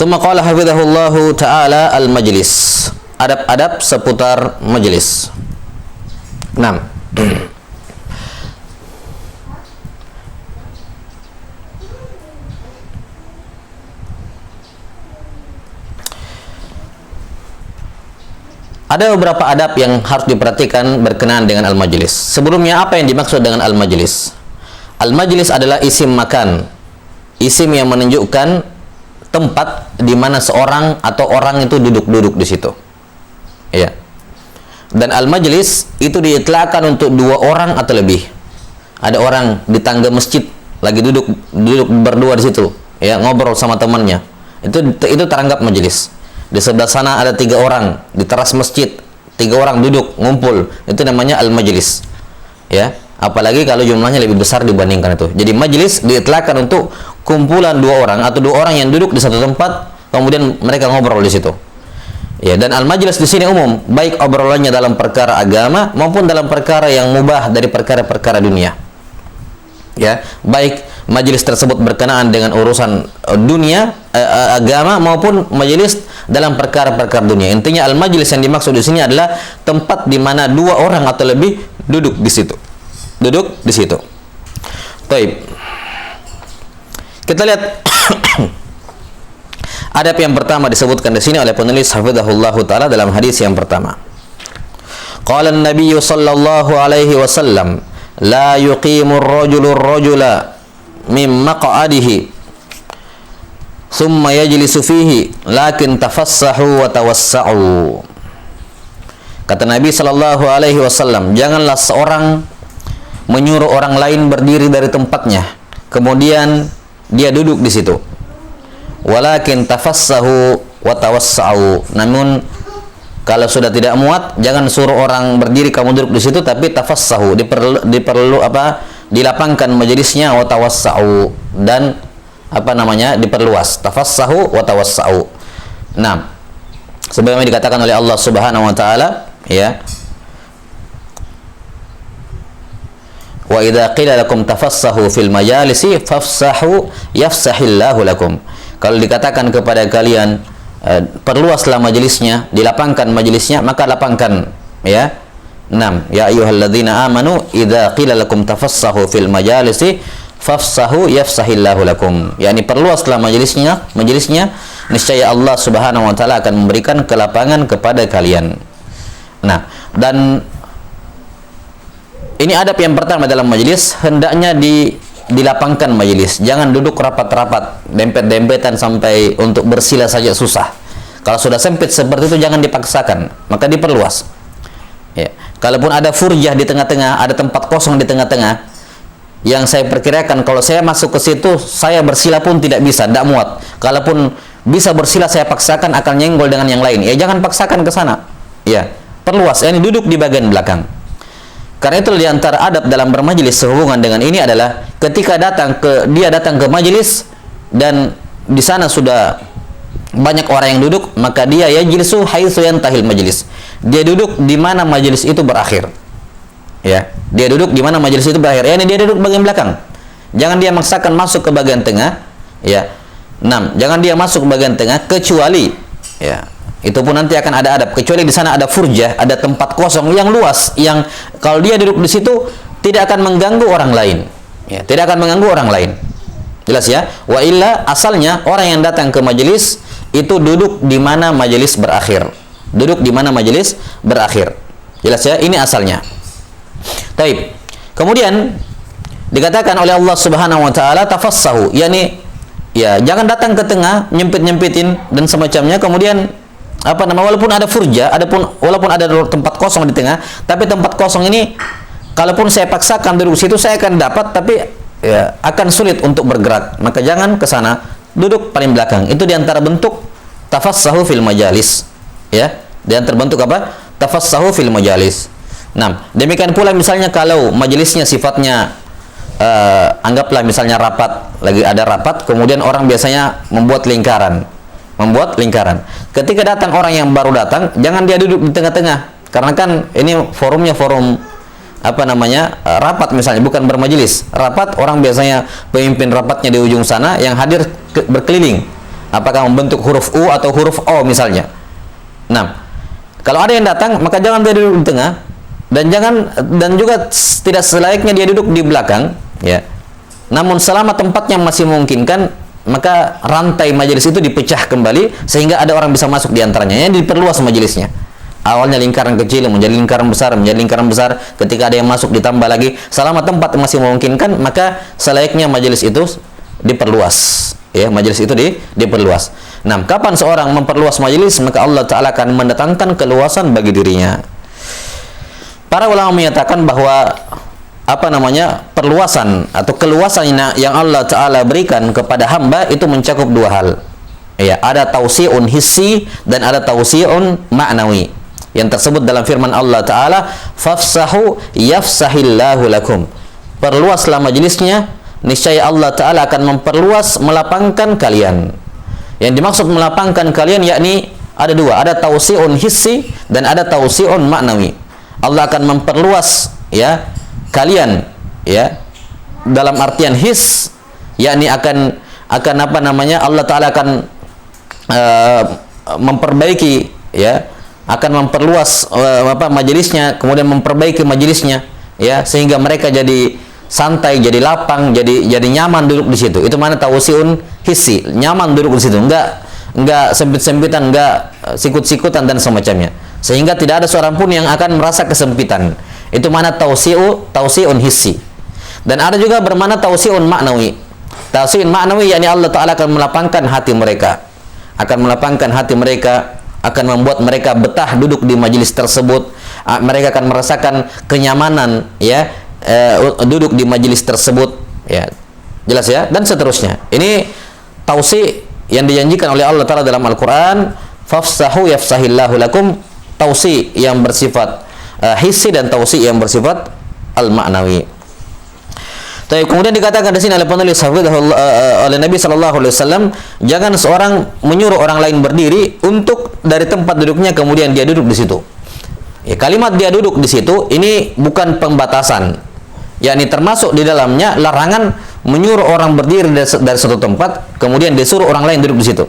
Summa qala hafizahullahu ta'ala al-majlis. Adab-adab seputar majlis. 6. Ada beberapa adab yang harus diperhatikan berkenaan dengan al-majlis. Sebelumnya, apa yang dimaksud dengan al-majlis? Al-majlis adalah isim makan. Isim yang menunjukkan tempat di mana seorang atau orang itu duduk-duduk di situ. Ya. Dan al-majlis itu diitlaqkan untuk 2 orang atau lebih. Ada orang di tangga masjid lagi duduk berdua di situ, ya, ngobrol sama temannya. Itu teranggap majlis. Di sebelah sana ada 3 orang di teras masjid, 3 orang duduk ngumpul, itu namanya al-majlis, ya. Apalagi kalau jumlahnya lebih besar dibandingkan itu. Jadi majlis diitlaqkan untuk kumpulan 2 orang atau 2 orang yang duduk di satu tempat, kemudian mereka ngobrol di situ, ya. Dan al-majlis di sini umum, baik obrolannya dalam perkara agama maupun dalam perkara yang mubah dari perkara-perkara dunia, ya. Baik majelis tersebut berkenaan dengan urusan dunia, agama, maupun majelis dalam perkara-perkara dunia. Intinya al-majlis yang dimaksud di sini adalah tempat di mana 2 orang atau lebih duduk di situ. Duduk di situ. Baik. Kita lihat adab yang pertama disebutkan di sini oleh penulis hafizahullahu taala dalam hadis yang pertama. Qala an-nabiy sallallahu alaihi wasallam, la yuqimu ar-rajulu ar-rajula min maq'adihi thumma yajlisu fihi lakin tafassahu wa tawassa'u. Kata Nabi sallallahu alaihi wasallam, janganlah seorang menyuruh orang lain berdiri dari tempatnya kemudian dia duduk di situ. Walakin tafassahu wa tawassa'u. Namun kalau sudah tidak muat, jangan suruh orang berdiri kamu duduk di situ, tapi tafassahu, dilapangkan majelisnya, wa tawassa'u, dan diperluas. Tafassahu wa tawassa'u. Nah, sebagaimana dikatakan oleh Allah Subhanahu wa taala, ya. Wa idza qila lakum tafassahu fil majalisi fafsahu yafsahillahu lakum. Kalau dikatakan kepada kalian perluaslah majelisnya, dilapangkan majelisnya, maka lapangkan, ya. 6. Ya ayyuhalladzina amanu idza qila lakum tafassahu fil majalisi fafsahu yafsahillahu lakum. Yani perluaslah majelisnya, niscaya Allah Subhanahu wa taala akan memberikan kelapangan kepada kalian. Nah, dan ini adab yang pertama dalam majelis, hendaknya dilapangkan majelis. Jangan duduk rapat-rapat, dempet-dempetan sampai untuk bersila saja susah. Kalau sudah sempit seperti itu jangan dipaksakan, maka diperluas. Ya. Kalaupun ada furjah di tengah-tengah, ada tempat kosong di tengah-tengah, yang saya perkirakan kalau saya masuk ke situ, saya bersila pun tidak bisa, tidak muat. Kalaupun bisa bersila saya paksakan akan nyenggol dengan yang lain. Ya jangan paksakan ke sana. Ya, perluas. Yani duduk di bagian belakang. Karena itu di antara adab dalam bermajelis sehubungan dengan ini adalah ketika dia datang ke majelis dan di sana sudah banyak orang yang duduk, maka dia yajlisu haitsu yantahil majelis. Dia duduk di mana majelis itu berakhir. Ya, dia duduk di mana majelis itu berakhir. Yani dia duduk bagian belakang. Jangan dia maksakan masuk ke bagian tengah, ya. 6. Jangan dia masuk ke bagian tengah kecuali, ya, itu pun nanti akan ada adab, kecuali di sana ada furjah, ada tempat kosong yang luas, yang kalau dia duduk di situ tidak akan mengganggu orang lain, ya, tidak akan mengganggu orang lain. Jelas ya? Wa illa, asalnya orang yang datang ke majelis itu duduk di mana majelis berakhir. Duduk di mana majelis berakhir. Jelas ya? Ini asalnya. Taib. Kemudian dikatakan oleh Allah Subhanahu wa taala tafassahu, yakni ya jangan datang ke tengah nyempit-nyempitin dan semacamnya, kemudian walaupun ada furja, walaupun ada tempat kosong di tengah, tapi tempat kosong ini kalaupun saya paksakan duduk situ saya akan dapat, tapi ya akan sulit untuk bergerak, maka jangan ke sana, duduk paling belakang. Itu diantara bentuk tafassahu fil majalis, ya, diantara bentuk apa? Tafassahu fil majalis. Nah, demikian pula misalnya kalau majelisnya sifatnya anggaplah misalnya rapat, lagi ada rapat, kemudian orang biasanya membuat lingkaran. Ketika datang orang yang baru datang, jangan dia duduk di tengah-tengah, karena kan ini forumnya forum rapat misalnya, bukan bermajelis. Rapat, orang biasanya pemimpin rapatnya di ujung sana, yang hadir berkeliling. Apakah membentuk huruf U atau huruf O misalnya. Nah, kalau ada yang datang, maka jangan dia duduk di tengah, dan juga tidak selayaknya dia duduk di belakang, ya. Namun selama tempatnya masih memungkinkan, maka rantai majelis itu dipecah kembali sehingga ada orang bisa masuk di antaranya. Ya, diperluas majelisnya. Awalnya lingkaran kecil menjadi lingkaran besar, ketika ada yang masuk ditambah lagi. Selama tempat masih memungkinkan, maka selayaknya majelis itu diperluas. Ya, majelis itu diperluas. Nah, kapan seorang memperluas majelis, maka Allah Ta'ala akan mendatangkan keluasan bagi dirinya. Para ulama menyatakan bahwa perluasan atau keluasan yang Allah Ta'ala berikan kepada hamba itu mencakup dua hal. Ya, ada tausi'un hissi dan ada tausi'un ma'nawi. Yang tersebut dalam firman Allah Ta'ala, fafsahu yafsahillahu lakum. Perluaslah majelisnya, niscaya Allah Ta'ala akan memperluas, melapangkan kalian. Yang dimaksud melapangkan kalian yakni ada dua, ada tausi'un hissi dan ada tausi'un ma'nawi. Allah akan memperluas, ya, kalian, ya, dalam artian his, yakni akan Allah Ta'ala akan memperbaiki, ya, akan memperluas majelisnya, kemudian memperbaiki majelisnya, ya, sehingga mereka jadi santai, jadi lapang, jadi nyaman duduk di situ. Itu mana tausiun hissi, nyaman duduk di situ, enggak sempit-sempitan, enggak sikut-sikutan dan semacamnya, sehingga tidak ada seorang pun yang akan merasa kesempitan. Itu mana tausiun hissi. Dan ada juga bermana tausiun ma'nawi. Tausiun ma'nawi yakni Allah Ta'ala akan melapangkan hati mereka, akan membuat mereka betah duduk di majelis tersebut. Mereka akan merasakan kenyamanan, ya, duduk di majelis tersebut, ya, jelas ya, dan seterusnya. Ini tausi yang dijanjikan oleh Allah Ta'ala dalam Al-Quran, fafsahu yafsahillahu lakum, tausi yang bersifat hissi dan tausi yang bersifat al-ma'nawi. Kemudian dikatakan di sini oleh penulis oleh Nabi Shallallahu Alaihi Wasallam, jangan seorang menyuruh orang lain berdiri untuk dari tempat duduknya kemudian dia duduk di situ. Ya, kalimat dia duduk di situ ini bukan pembatasan, yakni termasuk di dalamnya larangan menyuruh orang berdiri dari suatu tempat kemudian disuruh orang lain duduk di situ.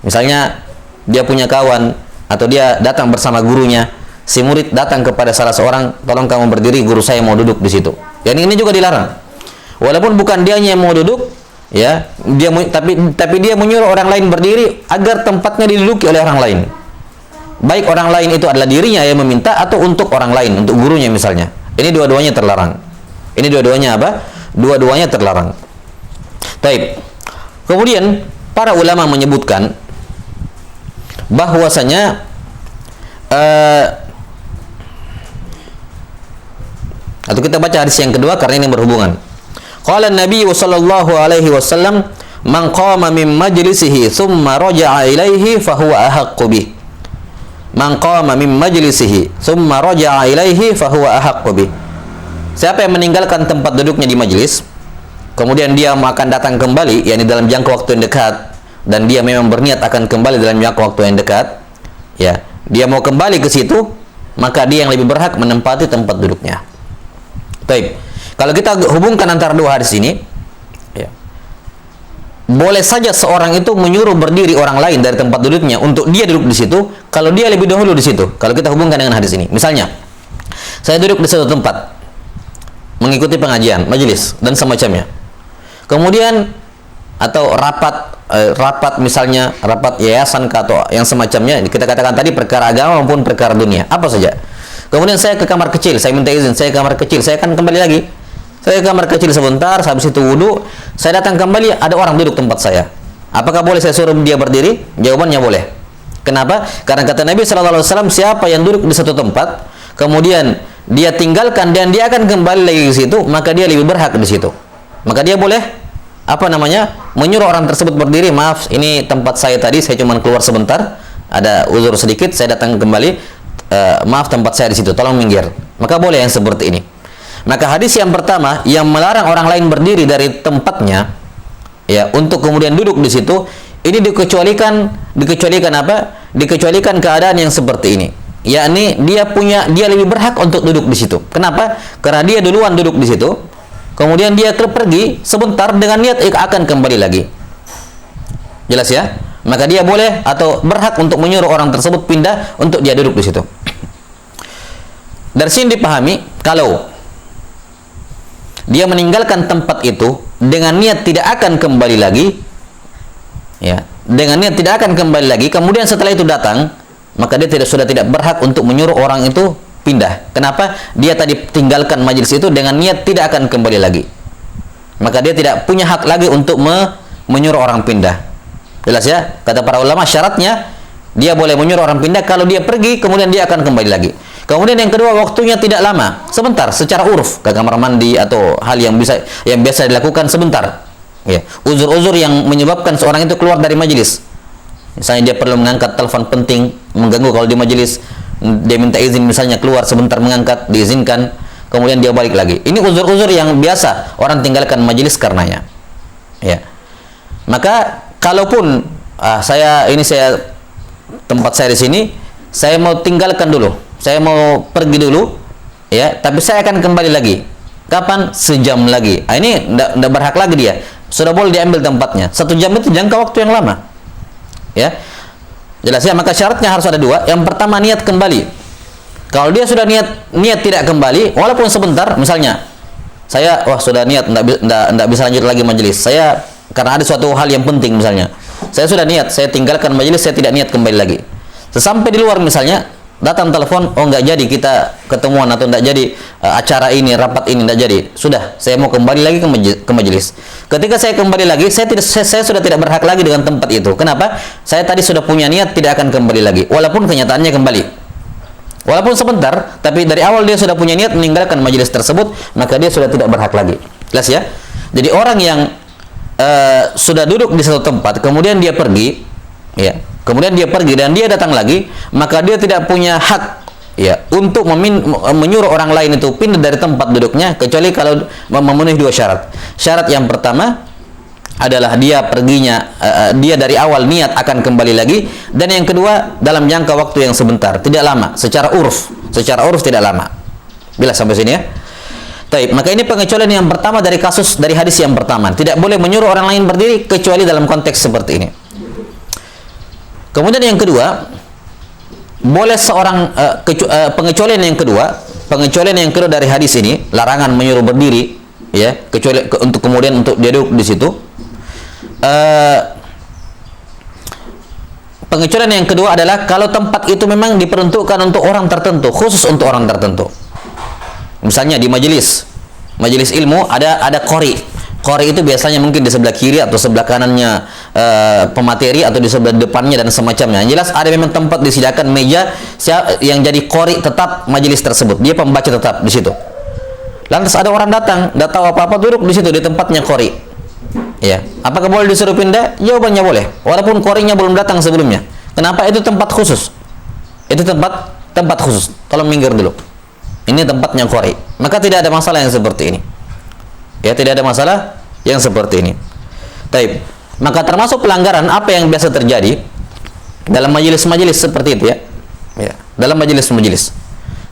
Misalnya dia punya kawan atau dia datang bersama gurunya, si murid datang kepada salah seorang, tolong kamu berdiri, guru saya mau duduk di situ. Yani ini juga dilarang. Walaupun bukan dianya yang mau duduk, ya, tapi dia menyuruh orang lain berdiri agar tempatnya diduduki oleh orang lain. Baik orang lain itu adalah dirinya yang meminta atau untuk orang lain, untuk gurunya misalnya. Ini dua-duanya terlarang. Ini dua-duanya apa? Dua-duanya terlarang. Baik. Kemudian para ulama menyebutkan bahwasanya atau kita baca hadis yang kedua karena ini berhubungan. Qala Nabi sallallahu alaihi wasallam, man qama min majlisihi thumma raja'a ilaihi fahuwa ahaqqu bih. Man qama min majlisihi thumma raja'a ilaihi fahuwa ahaqqu bih. Siapa yang meninggalkan tempat duduknya di majelis, kemudian dia akan datang kembali, yakni dalam jangka waktu yang dekat, dan dia memang berniat akan kembali dalam jangka waktu yang dekat, ya, dia mau kembali ke situ, maka dia yang lebih berhak menempati tempat duduknya. Baik. Kalau kita hubungkan antara dua hadis ini, ya, boleh saja seorang itu menyuruh berdiri orang lain dari tempat duduknya untuk dia duduk di situ, kalau dia lebih dahulu di situ. Kalau kita hubungkan dengan hadis ini, misalnya, saya duduk di suatu tempat, mengikuti pengajian, majelis dan semacamnya. Kemudian atau rapat misalnya, rapat yayasan atau yang semacamnya, kita katakan tadi perkara agama maupun perkara dunia, apa saja. Kemudian saya ke kamar kecil, saya minta izin, saya ke kamar kecil, saya akan kembali lagi. Saya ke kamar kecil sebentar, habis itu wudu, saya datang kembali, ada orang duduk tempat saya. Apakah boleh saya suruh dia berdiri? Jawabannya boleh. Kenapa? Karena kata Nabi SAW, siapa yang duduk di satu tempat, kemudian dia tinggalkan dan dia akan kembali lagi ke situ, maka dia lebih berhak di situ. Maka dia boleh menyuruh orang tersebut berdiri. Maaf, ini tempat saya tadi, saya cuma keluar sebentar, ada uzur sedikit, saya datang kembali. Maaf, tempat saya di situ, tolong minggir. Maka boleh yang seperti ini. Maka hadis yang pertama yang melarang orang lain berdiri dari tempatnya, ya, untuk kemudian duduk di situ, ini dikecualikan apa? Dikecualikan keadaan yang seperti ini. Yakni dia lebih berhak untuk duduk di situ. Kenapa? Karena dia duluan duduk di situ, kemudian dia pergi sebentar dengan niat akan kembali lagi. Jelas ya? maka dia boleh atau berhak untuk menyuruh orang tersebut pindah untuk dia duduk di situ. Dari sini dipahami kalau dia meninggalkan tempat itu dengan niat tidak akan kembali lagi, ya, dengan niat tidak akan kembali lagi, kemudian setelah itu datang, maka dia sudah tidak berhak untuk menyuruh orang itu pindah. Kenapa? Dia tadi tinggalkan majelis itu dengan niat tidak akan kembali lagi, maka dia tidak punya hak lagi untuk menyuruh orang pindah. Jelas ya? Kata para ulama, syaratnya dia boleh menyuruh orang pindah kalau dia pergi kemudian dia akan kembali lagi. Kemudian yang kedua, waktunya tidak lama, sebentar, secara uruf, ke kamar mandi atau hal yang biasa dilakukan sebentar. Ya, uzur-uzur yang menyebabkan seorang itu keluar dari majelis. Misalnya dia perlu mengangkat telepon penting, mengganggu kalau di majelis, dia minta izin misalnya keluar sebentar mengangkat, diizinkan, kemudian dia balik lagi. Ini uzur-uzur yang biasa orang tinggalkan majelis karenanya. Ya. Maka kalaupun tempat saya di sini, saya mau tinggalkan dulu, saya mau pergi dulu, ya, tapi saya akan kembali lagi. Kapan? Sejam lagi. Ini tidak berhak lagi dia. Sudah boleh diambil tempatnya. 1 jam itu jangka waktu yang lama. Ya, jelas ya. Maka syaratnya harus ada 2. Yang pertama, niat kembali. Kalau dia sudah niat tidak kembali, walaupun sebentar, misalnya saya sudah niat tidak bisa lanjut lagi majelis. Saya karena ada suatu hal yang penting misalnya. Saya sudah niat, saya tinggalkan majelis, saya tidak niat kembali lagi. Sesampai di luar misalnya, datang telepon, nggak jadi kita ketemuan atau nggak jadi acara ini, rapat ini nggak jadi. Sudah, saya mau kembali lagi ke majelis. Ketika saya kembali lagi, saya sudah tidak berhak lagi dengan tempat itu. Kenapa? Saya tadi sudah punya niat tidak akan kembali lagi, walaupun kenyataannya kembali. Walaupun sebentar, tapi dari awal dia sudah punya niat meninggalkan majelis tersebut, maka dia sudah tidak berhak lagi. Jelas ya? Jadi orang yang sudah duduk di satu tempat, kemudian dia pergi, ya, kemudian dia pergi dan dia datang lagi, maka dia tidak punya hak, ya, untuk menyuruh orang lain itu pindah dari tempat duduknya, kecuali kalau memenuhi 2 syarat. Syarat yang pertama adalah dia perginya, dia dari awal niat akan kembali lagi, dan yang kedua dalam jangka waktu yang sebentar, tidak lama, secara uruf tidak lama. Bila sampai sini ya. Baik, maka ini pengecualian yang pertama dari hadis yang pertama. Tidak boleh menyuruh orang lain berdiri kecuali dalam konteks seperti ini. Kemudian yang kedua, boleh seorang pengecualian yang kedua dari hadis ini, larangan menyuruh berdiri, ya, kecuali untuk kemudian untuk dia duduk di situ. Pengecualian yang kedua adalah kalau tempat itu memang diperuntukkan untuk orang tertentu, khusus untuk orang tertentu. Misalnya di majelis ilmu ada qori. Qori itu biasanya mungkin di sebelah kiri atau sebelah kanannya pemateri, atau di sebelah depannya dan semacamnya. Yang jelas ada memang tempat disediakan meja yang jadi qori tetap majelis tersebut. Dia pembaca tetap di situ. Lantas ada orang datang, tidak tahu apa-apa, duduk di situ di tempatnya qori. Ya, apakah boleh disuruh pindah? Jawabannya boleh, walaupun qorinya belum datang sebelumnya. Kenapa? Itu tempat khusus. Itu tempat khusus. Tolong minggir dulu. Ini tempatnya qori. Maka tidak ada masalah yang seperti ini. Ya, tidak ada masalah yang seperti ini. Taib. Maka termasuk pelanggaran apa yang biasa terjadi dalam majelis-majelis seperti itu, ya. Ya, dalam majelis-majelis.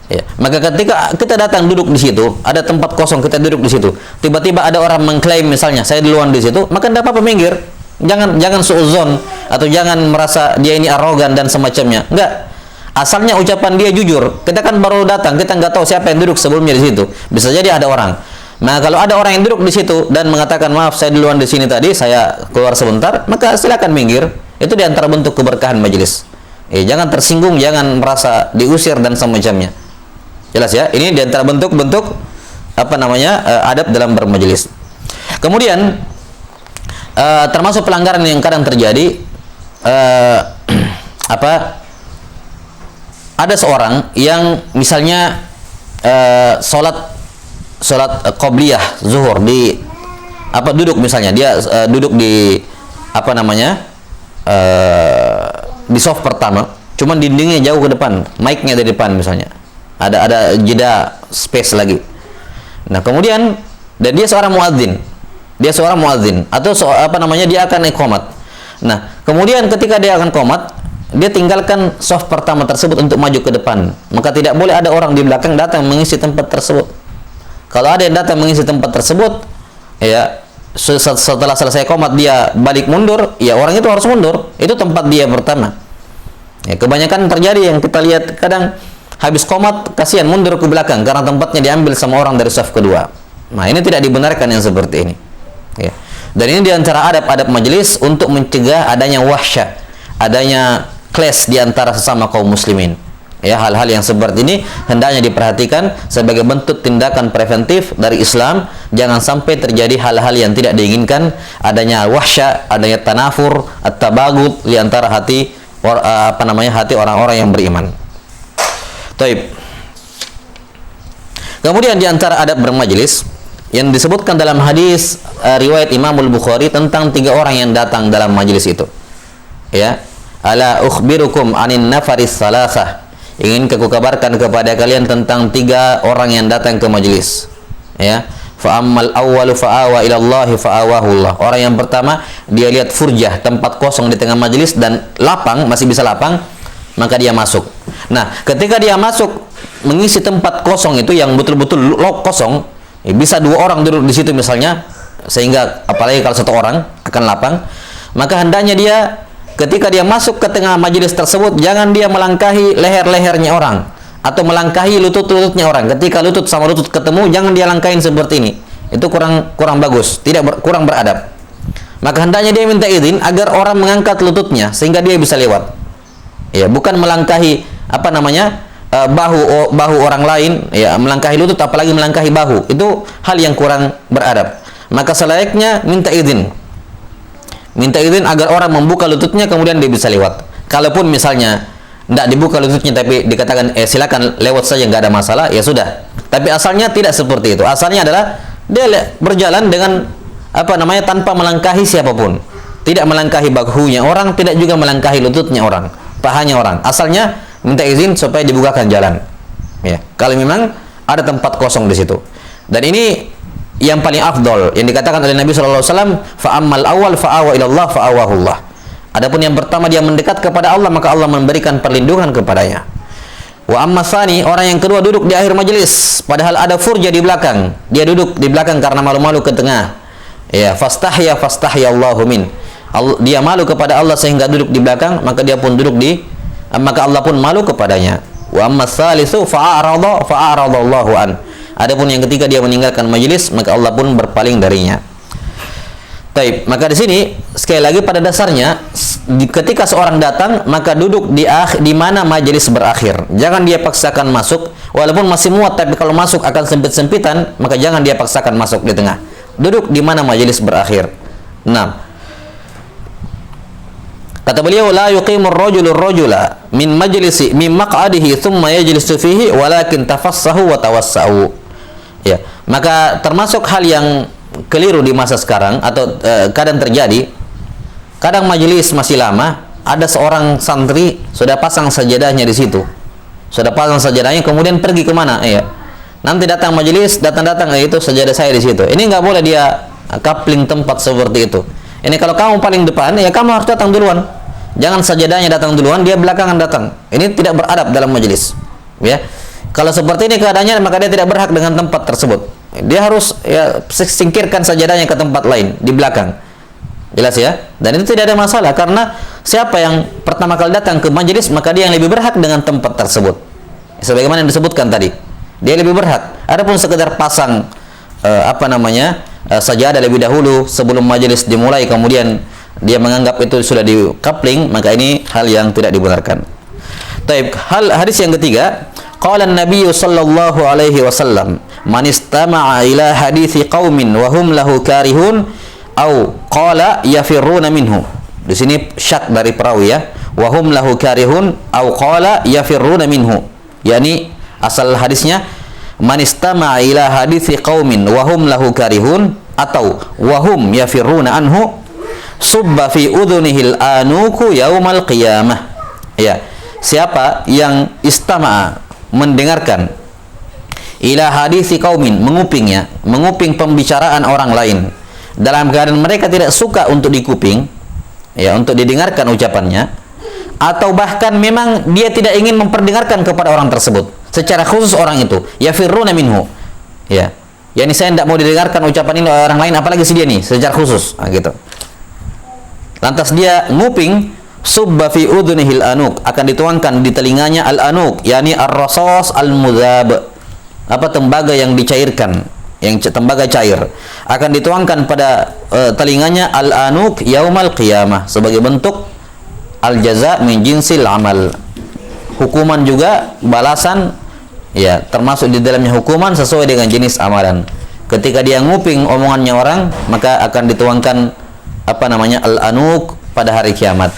Ya. Maka ketika kita datang duduk di situ, ada tempat kosong, kita duduk di situ. Tiba-tiba ada orang mengklaim misalnya, saya duluan di situ, maka tidak apa-apa minggir. Jangan suudzon atau jangan merasa dia ini arogan dan semacamnya. Enggak. Asalnya ucapan dia jujur. Kita kan baru datang, kita nggak tahu siapa yang duduk sebelumnya di situ. Bisa jadi ada orang. Nah, kalau ada orang yang duduk di situ dan mengatakan, maaf saya duluan di sini tadi, saya keluar sebentar, maka silakan minggir. Itu di antara bentuk keberkahan majelis. Jangan tersinggung, jangan merasa diusir dan semacamnya. Jelas ya? Ini di antara bentuk-bentuk adab dalam bermajelis. Kemudian termasuk pelanggaran yang kadang terjadi, ada seorang yang misalnya sholat qobliyah zuhur duduk misalnya, dia duduk di di soft pertama, cuman dindingnya jauh ke depan, mic-nya di depan misalnya, ada jeda space lagi. Nah, kemudian dan dia seorang muadzin atau dia akan iqamat. Nah, kemudian ketika dia akan qomat, dia tinggalkan soft pertama tersebut untuk maju ke depan. Maka tidak boleh ada orang di belakang datang mengisi tempat tersebut. Kalau ada yang datang mengisi tempat tersebut, ya, setelah selesai qomat dia balik mundur, ya orang itu harus mundur. Itu tempat dia pertama. Ya, kebanyakan terjadi yang kita lihat kadang habis qomat kasihan mundur ke belakang karena tempatnya diambil sama orang dari saf kedua. Nah, ini tidak dibenarkan yang seperti ini. Ya. Dan ini diantara adab-adab majelis untuk mencegah adanya wahsyah, adanya clash di antara sesama kaum muslimin. Ya, hal-hal yang seperti ini hendaknya diperhatikan sebagai bentuk tindakan preventif dari Islam. Jangan sampai terjadi hal-hal yang tidak diinginkan, adanya wahsyah, adanya tanafur, at-tabaghud di antara hati hati orang-orang yang beriman. Taib. Kemudian di antara adab bermajlis yang disebutkan dalam hadis riwayat Imam Al-Bukhari tentang 3 orang yang datang dalam majlis itu. Ya. Ala ukhbirukum anin nafaris salasah. Ingin aku kabarkan kepada kalian tentang 3 orang yang datang ke majlis. Ya. Fa ammal awwalu fa'awa ila Allah fa'awahu Allah. Orang yang pertama dia lihat furjah, tempat kosong di tengah majlis dan lapang, masih bisa lapang, maka dia masuk. Nah, ketika dia masuk mengisi tempat kosong itu yang betul-betul kosong, bisa 2 orang duduk di situ misalnya, sehingga apalagi kalau 1 orang akan lapang, maka hendaknya dia ketika dia masuk ke tengah majelis tersebut jangan dia melangkahi leher-lehernya orang atau melangkahi lutut-lututnya orang. Ketika lutut sama lutut ketemu jangan dia langkahin seperti ini. Itu kurang bagus, kurang beradab. Maka hendaknya dia minta izin agar orang mengangkat lututnya sehingga dia bisa lewat. Ya, bukan melangkahi bahu orang lain, ya, melangkahi lutut apalagi melangkahi bahu. Itu hal yang kurang beradab. Maka selayaknya minta izin agar orang membuka lututnya kemudian dia bisa lewat. Kalaupun misalnya tidak dibuka lututnya tapi dikatakan silakan lewat saja, nggak ada masalah, ya sudah. Tapi asalnya tidak seperti itu. Asalnya adalah dia berjalan dengan tanpa melangkahi siapapun. Tidak melangkahi bahunya orang, tidak juga melangkahi lututnya orang, pahanya orang. Asalnya minta izin supaya dibukakan jalan. Ya, kalau memang ada tempat kosong di situ. Dan ini yang paling afdol yang dikatakan oleh Nabi sallallahu alaihi wasallam, fa ammal awal fa'awa ila Allah fa'awahu Allah. Adapun yang pertama dia mendekat kepada Allah, maka Allah memberikan perlindungan kepadanya. Wa amma tsani, orang yang kedua duduk di akhir majelis padahal ada furja di belakang. Dia duduk di belakang karena malu-malu ke tengah. Ya, fastahya Allahu min. Dia malu kepada Allah sehingga duduk di belakang, maka Allah pun malu kepadanya. Wa amma tsalitsu fa'arada Allahu an. Adapun yang ketiga dia meninggalkan majelis, maka Allah pun berpaling darinya. Taib. Maka di sini sekali lagi pada dasarnya ketika seorang datang maka duduk di mana majelis berakhir. Jangan dia paksakan masuk walaupun masih muat, tapi kalau masuk akan sempit-sempitan, maka jangan dia paksakan masuk di tengah. Duduk di mana majelis berakhir. Nah, kata beliau, la yuqimur rajula min maq'adihi thumma yajlisu fihi walakin tafassahu wa tawassau. Ya, maka termasuk hal yang keliru di masa sekarang atau kadang terjadi, kadang majelis masih lama, ada seorang santri sudah pasang sajadahnya di situ, kemudian pergi kemana? Ya, nanti datang majelis, datang itu sajadah saya di situ. Ini nggak boleh dia coupling tempat seperti itu. Ini kalau kamu paling depan, ya kamu harus datang duluan. Jangan sajadahnya datang duluan, dia belakangan datang. Ini tidak beradab dalam majelis. Ya, kalau seperti ini keadaannya, maka dia tidak berhak dengan tempat tersebut. Dia harus singkirkan sajadahnya ke tempat lain di belakang. Jelas ya? Dan itu tidak ada masalah karena siapa yang pertama kali datang ke majelis maka dia yang lebih berhak dengan tempat tersebut. Sebagaimana yang disebutkan tadi, dia lebih berhak. Adapun sekedar pasang sajadah lebih dahulu sebelum majelis dimulai kemudian dia menganggap itu sudah di coupling, maka ini hal yang tidak dibenarkan. Taib. Hadis yang ketiga, qala an-nabiy sallallahu alaihi wasallam, man istama'a ila hadithi qaumin wa hum lahu karihun au qala yafirruna minhu. Di sini syak dari perawi ya, wa hum lahu karihun au qala yafirruna minhu. Yani asal hadisnya man istama'a ila hadithi qaumin wa hum lahu karihun atau wa hum yafirruna anhu subba fi udhunihil anuku yaumal qiyamah. Ya, siapa yang istama'a, mendengarkan, ila hadisi qaumin, menguping pembicaraan orang lain dalam keadaan mereka tidak suka untuk dikuping, ya, untuk didengarkan ucapannya, atau bahkan memang dia tidak ingin memperdengarkan kepada orang tersebut secara khusus orang itu, yafirruna minhu, ya, Yani saya tidak mau didengarkan ucapan ini oleh orang lain, apalagi si dia nih secara khusus. Nah, gitu. Lantas dia nguping, subba fi udhunihil anuk, akan dituangkan di telinganya al anuk, yani ar-rasas al-mudhab, apa tembaga yang dicairkan, yang tembaga cair, akan dituangkan pada telinganya al anuk yaumal qiyamah sebagai bentuk al jaza min jinsil amal, hukuman juga balasan, ya termasuk di dalamnya hukuman sesuai dengan jenis amalan. Ketika dia nguping omongannya orang, maka akan dituangkan apa namanya al-anuk pada hari kiamat.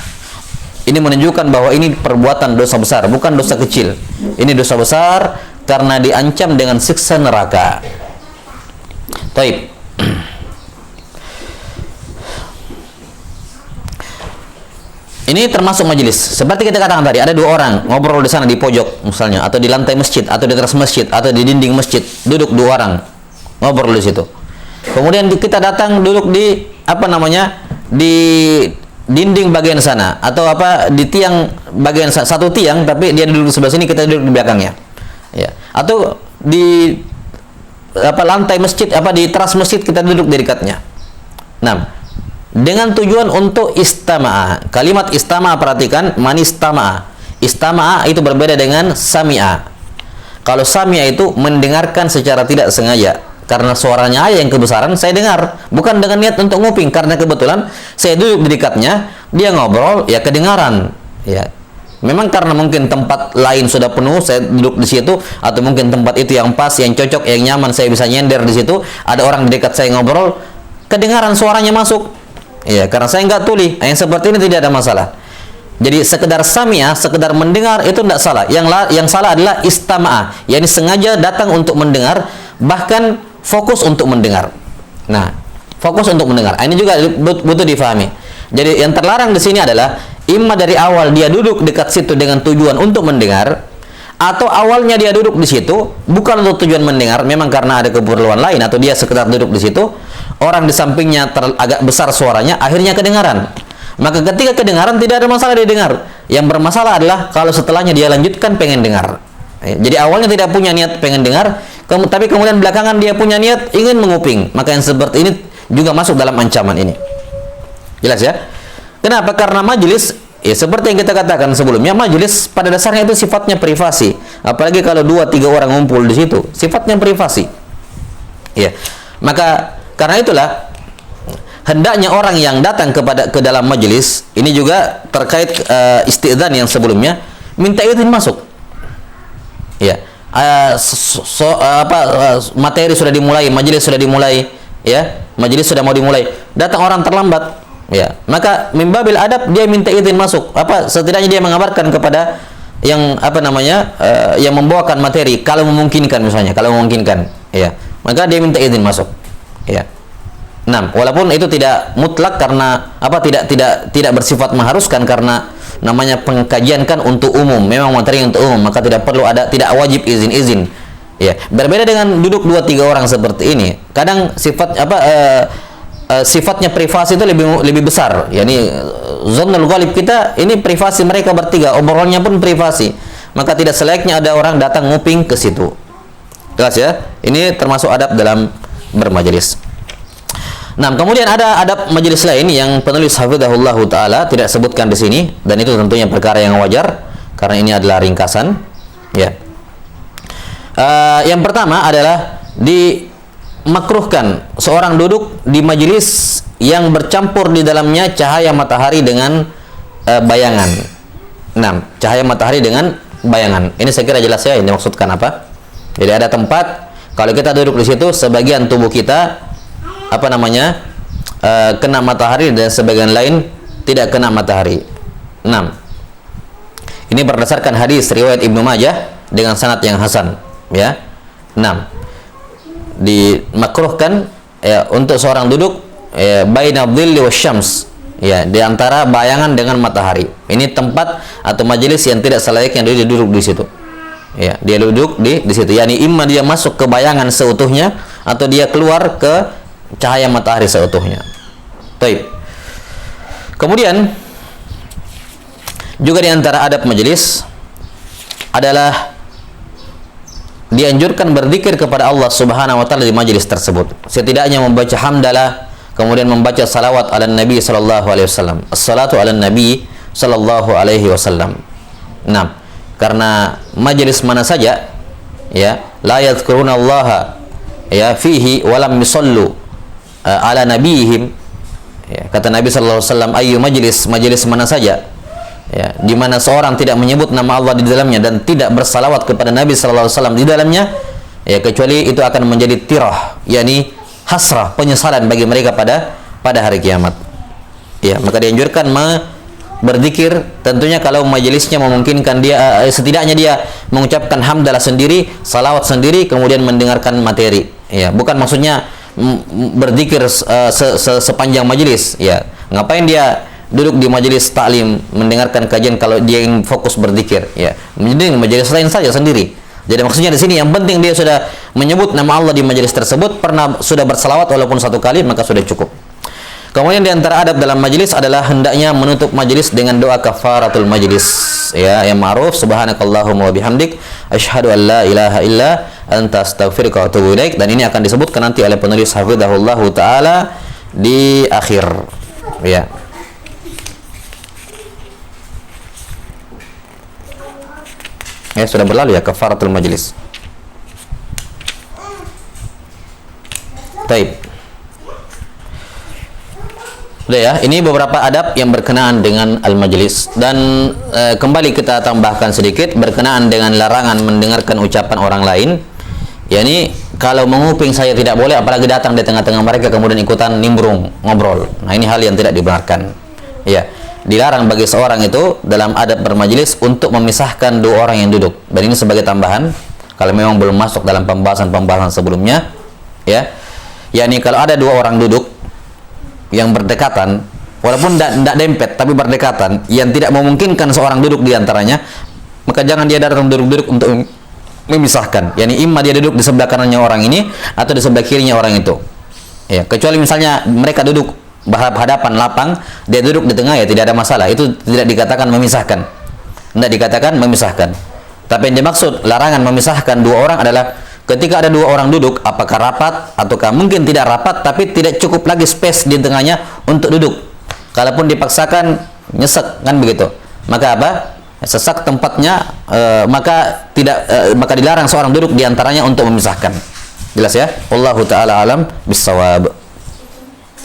Ini menunjukkan bahwa ini perbuatan dosa besar, bukan dosa kecil. Ini dosa besar karena diancam dengan siksa neraka. Taib. Ini termasuk majelis. Seperti kita katakan tadi, ada dua orang ngobrol di sana di pojok misalnya, atau di lantai masjid, atau di atas masjid, atau di dinding masjid, duduk dua orang ngobrol di situ. Kemudian kita datang duduk di apa namanya, di dinding bagian sana, atau apa di tiang bagian satu tiang, tapi dia duduk di sebelah sini, kita duduk di belakangnya, ya. Atau di apa lantai masjid, apa di teras masjid, kita duduk di dekatnya. Nah, dengan tujuan untuk istama'a. Kalimat istama'a, perhatikan, manistama'a. Istama'a itu berbeda dengan sami'a. Kalau sami'a itu mendengarkan secara tidak sengaja, karena suaranya aja yang kebesaran, saya dengar, bukan dengan niat untuk nguping, karena kebetulan saya duduk di dekatnya, dia ngobrol, ya kedengaran, ya. Memang karena mungkin tempat lain sudah penuh, saya duduk di situ, atau mungkin tempat itu yang pas, yang cocok, yang nyaman, saya bisa nyender di situ, ada orang di dekat saya ngobrol, kedengaran suaranya masuk. Ya, karena saya nggak tuli, yang seperti ini tidak ada masalah. Jadi sekedar sami'ah, sekedar mendengar itu tidak salah. Yang salah adalah istama'a, yakni sengaja datang untuk mendengar, bahkan fokus untuk mendengar. Nah, fokus untuk mendengar. Ini juga butuh difahami. Jadi yang terlarang di sini adalah imma dari awal dia duduk dekat situ dengan tujuan untuk mendengar, atau awalnya dia duduk di situ bukan untuk tujuan mendengar, memang karena ada keperluan lain, atau dia sekedar duduk di situ, orang di sampingnya agak besar suaranya, akhirnya kedengaran. Maka ketika kedengaran tidak ada masalah dia dengar. Yang bermasalah adalah kalau setelahnya dia lanjutkan pengen dengar. Jadi awalnya tidak punya niat pengen dengar, tapi kemudian belakangan dia punya niat ingin menguping. Maka yang seperti ini juga masuk dalam ancaman ini. Jelas ya? Kenapa? Karena majelis, ya seperti yang kita katakan sebelumnya, majelis pada dasarnya itu sifatnya privasi. Apalagi kalau 2-3 orang ngumpul di situ, sifatnya privasi. Ya. Maka karena itulah hendaknya orang yang datang ke dalam majelis ini juga terkait istidzan yang sebelumnya, minta izin masuk. Ya. Materi sudah dimulai, majelis sudah dimulai, ya. Majelis sudah mau dimulai. Datang orang terlambat, ya. Maka mimbabil adab dia minta izin masuk. Setidaknya dia mengabarkan kepada yang yang membawakan materi, kalau memungkinkan misalnya, kalau memungkinkan, ya. Maka dia minta izin masuk. Ya. Nah, walaupun itu tidak mutlak karena tidak bersifat mengharuskan, karena namanya pengkajian kan untuk umum, memang materi untuk umum, maka tidak perlu tidak wajib izin. Ya, berbeda dengan duduk 2-3 orang seperti ini. Kadang sifatnya privasi itu lebih besar. Yani zonnul ghalib kita ini privasi mereka bertiga, obrolannya pun privasi. Maka tidak selayaknya ada orang datang nguping ke situ. Jelas ya? Ini termasuk adab dalam bermajelis. Nah, kemudian ada adab majelis lain yang penulis hafizahullah taala tidak sebutkan di sini, dan itu tentunya perkara yang wajar karena ini adalah ringkasan. Ya. Yang pertama adalah dimakruhkan seorang duduk di majelis yang bercampur di dalamnya cahaya matahari dengan bayangan. Nah, cahaya matahari dengan bayangan. Ini saya kira jelas ya, ini maksudkan apa? Jadi ada tempat kalau kita duduk di situ, sebagian tubuh kita kena matahari dan sebagian lain tidak kena matahari. 6. Ini berdasarkan hadis riwayat Ibnu Majah dengan sanad yang hasan, ya. 6. Dimakruhkan ya untuk seorang duduk baina dhilli wasyams, ya, di antara bayangan dengan matahari. Ini tempat atau majelis yang tidak selayaknya dia duduk di situ. Ya, dia duduk di situ. Yani imma dia masuk ke bayangan seutuhnya atau dia keluar ke cahaya matahari seutuhnya. Baik. Kemudian juga di antara adab majelis adalah dianjurkan berzikir kepada Allah Subhanahu wa taala di majelis tersebut. Setidaknya membaca hamdalah, kemudian membaca salawat ala Nabi sallallahu alaihi wasallam. As-salatu ala Nabi sallallahu alaihi wasallam. Nah, karena majelis mana saja ya, la yadhkuruna Allah ya fihi wa lam yusallu ala nabihim. Ya, kata Nabi sallallahu alaihi wasallam, ayu majelis mana saja ya, di mana seorang tidak menyebut nama Allah di dalamnya dan tidak bersalawat kepada Nabi sallallahu alaihi wasallam di dalamnya, ya kecuali itu akan menjadi tirah, yakni hasrah, penyesalan bagi mereka pada hari kiamat. Ya, maka dianjurkan berzikir, tentunya kalau majelisnya memungkinkan dia, setidaknya dia mengucapkan hamdalah sendiri, salawat sendiri, kemudian mendengarkan materi. Ya, bukan maksudnya berzikir sepanjang majelis. Ya, ngapain dia duduk di majelis taklim mendengarkan kajian kalau dia ingin fokus berzikir? Ya, menjadi majelis lain saja sendiri. Jadi maksudnya di sini yang penting dia sudah menyebut nama Allah di majelis tersebut, sudah bersalawat walaupun satu kali, maka sudah cukup. Kemudian di antara adab dalam majelis adalah hendaknya menutup majelis dengan doa kafaratul majelis. Ya, yang ma'ruf, subhanakallahumma wa bihamdik, asyhadu an la ilaha illa anta astaghfiruka wa atubu ilaik. Dan ini akan disebutkan nanti oleh penulis hafizahullahu taala di akhir. Ya. Ya, sudah berlalu ya kafaratul majelis. Baik. Udah ya, ini beberapa adab yang berkenaan dengan al-majlis. Dan kembali kita tambahkan sedikit berkenaan dengan larangan mendengarkan ucapan orang lain. Yani kalau menguping saya tidak boleh, apalagi datang di tengah-tengah mereka kemudian ikutan nimbrung, ngobrol. Nah, ini hal yang tidak dibenarkan. Ya, dilarang bagi seorang itu dalam adab bermajlis untuk memisahkan dua orang yang duduk. Dan ini sebagai tambahan kalau memang belum masuk dalam pembahasan sebelumnya, ya. Yani kalau ada dua orang duduk yang berdekatan, walaupun tidak dempet tapi berdekatan, yang tidak memungkinkan seorang duduk di antaranya, maka jangan dia datang duduk untuk memisahkan. Yani imma dia duduk di sebelah kanannya orang ini atau di sebelah kirinya orang itu. Ya, kecuali misalnya mereka duduk berhadapan lapang, dia duduk di tengah, ya tidak ada masalah. Itu tidak dikatakan memisahkan. Tidak dikatakan memisahkan. Tapi yang dimaksud larangan memisahkan dua orang adalah ketika ada dua orang duduk, apakah rapat ataukah mungkin tidak rapat, tapi tidak cukup lagi space di tengahnya untuk duduk. Kalaupun dipaksakan nyesek kan begitu. Maka apa? Sesak tempatnya, maka dilarang seorang duduk di antaranya untuk memisahkan. Jelas ya? Wallahu taala alam bissawab.